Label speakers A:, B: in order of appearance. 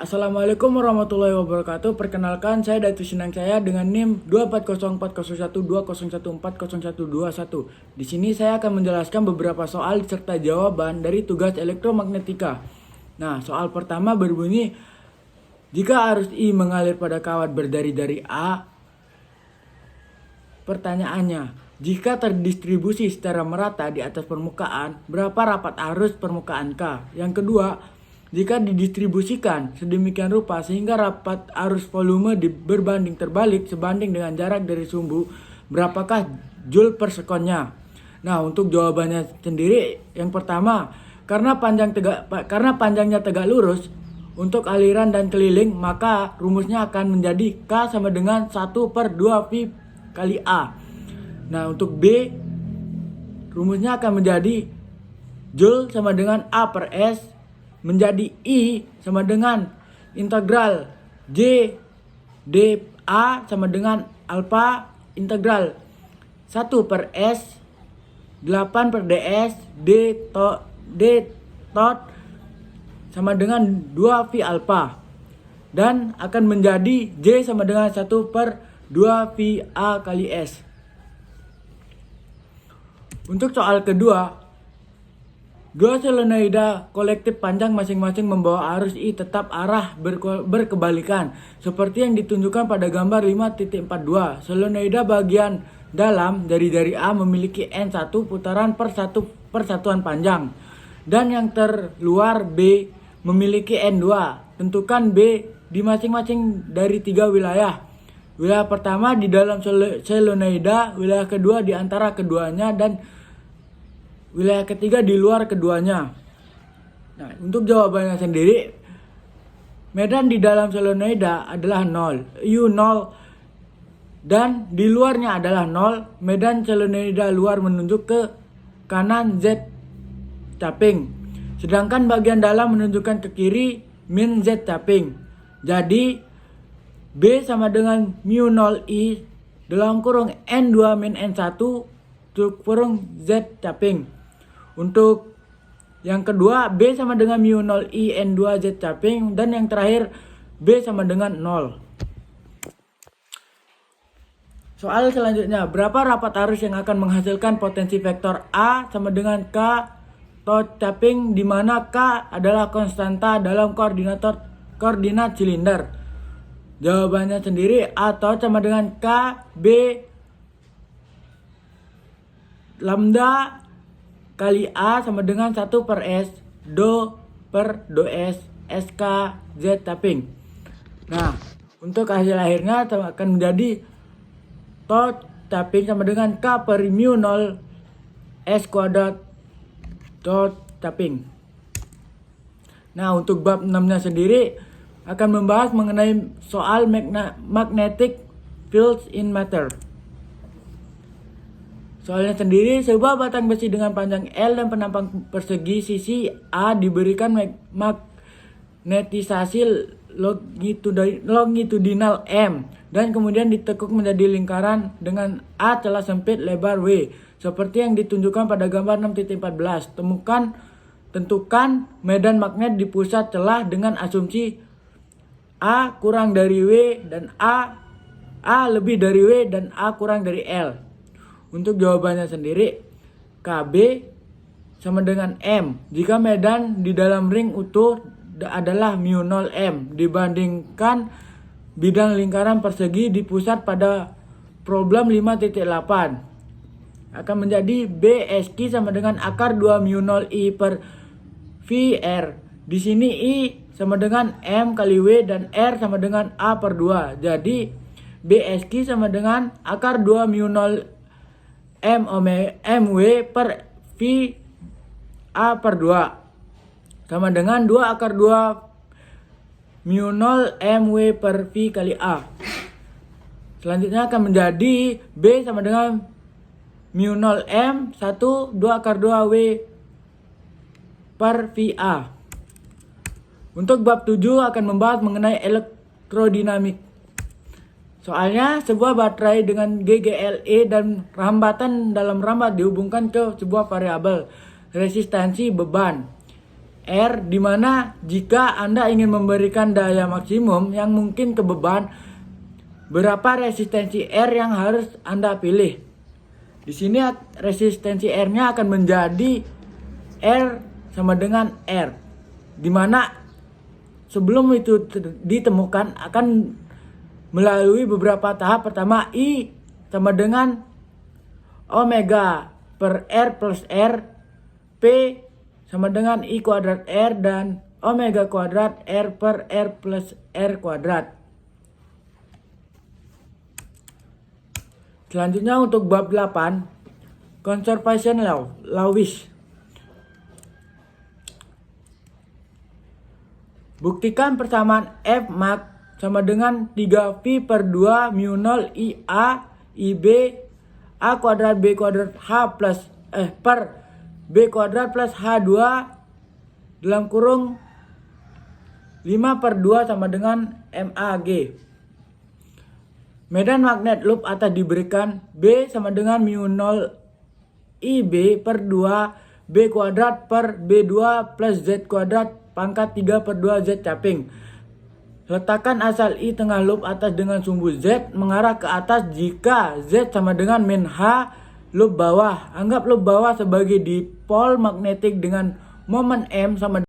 A: Assalamualaikum warahmatullahi wabarakatuh. Perkenalkan, saya Datu Sinang saya dengan NIM 24040120120140121. Di sini saya akan menjelaskan beberapa soal serta jawaban dari tugas elektromagnetika. Nah, soal pertama berbunyi, jika arus I mengalir pada kawat berdari-dari A, pertanyaannya, jika terdistribusi secara merata di atas permukaan, berapa rapat arus permukaan K? Yang kedua, jika didistribusikan sedemikian rupa sehingga rapat arus volume berbanding terbalik sebanding dengan jarak dari sumbu, berapakah joule per sekonnya? Nah, untuk jawabannya sendiri, yang pertama, karena panjangnya tegak lurus untuk aliran dan keliling, maka rumusnya akan menjadi K sama dengan 1/2V kali A. Nah, untuk B, rumusnya akan menjadi joule sama dengan A per S menjadi I sama dengan integral J dA sama dengan alfa integral 1 per S 8 per DS D tot sama dengan 2V alfa, dan akan menjadi J sama dengan 1/2VA kali S. Untuk soal kedua, dua solenoida kolektif panjang masing-masing membawa arus I tetap arah berkebalikan seperti yang ditunjukkan pada gambar 5.42. Solenoida bagian dalam dari A memiliki N1 putaran per satuan panjang, dan yang terluar B memiliki N2. Tentukan B di masing-masing dari 3 wilayah. Wilayah pertama di dalam solenoida, wilayah kedua di antara keduanya, dan wilayah ketiga di luar keduanya. Nah, untuk jawabannya sendiri, medan di dalam solenoida adalah 0, U 0, dan di luarnya adalah 0. Medan solenoida luar menunjuk ke kanan Z tapping, sedangkan bagian dalam menunjukkan ke kiri min Z tapping. Jadi B sama dengan mu 0 I dalam kurung N2 min N1 kurung Z tapping. Untuk yang kedua, B sama dengan mu 0 I N2 Z tapping, dan yang terakhir B sama dengan 0. Soal selanjutnya, berapa rapat arus yang akan menghasilkan potensi vektor A sama dengan K tot tapping, di mana K adalah konstanta dalam koordinat silinder? Jawabannya sendiri, A tot sama dengan K B lambda kali A sama dengan 1 per S do per do S SK Z tapping. Nah, untuk hasil akhirnya akan menjadi tot tapping sama dengan K per mu 0 S kuadrat tot tapping. Nah, untuk bab 6-nya sendiri akan membahas mengenai soal magnetic fields in matter. Soalnya sendiri, sebuah batang besi dengan panjang L dan penampang persegi sisi A diberikan magnetisasi longitudinal M, dan kemudian ditekuk menjadi lingkaran dengan A celah sempit lebar W, seperti yang ditunjukkan pada gambar 6.14. Tentukan medan magnet di pusat celah dengan asumsi A kurang dari W dan A lebih dari W dan A kurang dari L. Untuk jawabannya sendiri, KB sama dengan M jika medan di dalam ring utuh adalah mu 0 M dibandingkan bidang lingkaran persegi di pusat pada problem 5.8, akan menjadi BSQ sama dengan akar 2 mu 0 I per VR. Di sini I sama dengan M kali W dan R sama dengan A per 2. Jadi BSQ sama dengan akar 2 mu 0 MW per V A per 2 sama dengan 2 akar 2 mu 0 MW per V kali A. Selanjutnya akan menjadi B sama dengan mu 0 M 1 2 akar 2 W per VA. Untuk bab 7 akan membahas mengenai elektrodinamik. Soalnya, sebuah baterai dengan GGLE dan rambatan dalam rambat dihubungkan ke sebuah variabel resistansi beban R, di mana jika Anda ingin memberikan daya maksimum yang mungkin ke beban, berapa resistensi R yang harus Anda pilih. Di sini resistensi R-nya akan menjadi R sama dengan R, di mana sebelum itu ditemukan akan melalui beberapa tahap. Pertama, I sama dengan omega per R plus R, P sama dengan I kuadrat R, dan omega kuadrat R per R plus R kuadrat. Selanjutnya untuk bab 8, conservation laws. Buktikan persamaan F max sama dengan 3V per 2 mu 0 IA IB A kuadrat B kuadrat H plus per B kuadrat plus H2 dalam kurung 5 per 2 sama dengan MAG. Medan magnet loop atas diberikan B sama dengan mu 0 IB per 2 B kuadrat per B2 plus Z kuadrat pangkat 3 per 2 Z caping. Letakkan asal I tengah loop atas dengan sumbu Z mengarah ke atas jika Z sama dengan min H loop bawah. Anggap loop bawah sebagai dipol magnetik dengan momen M sama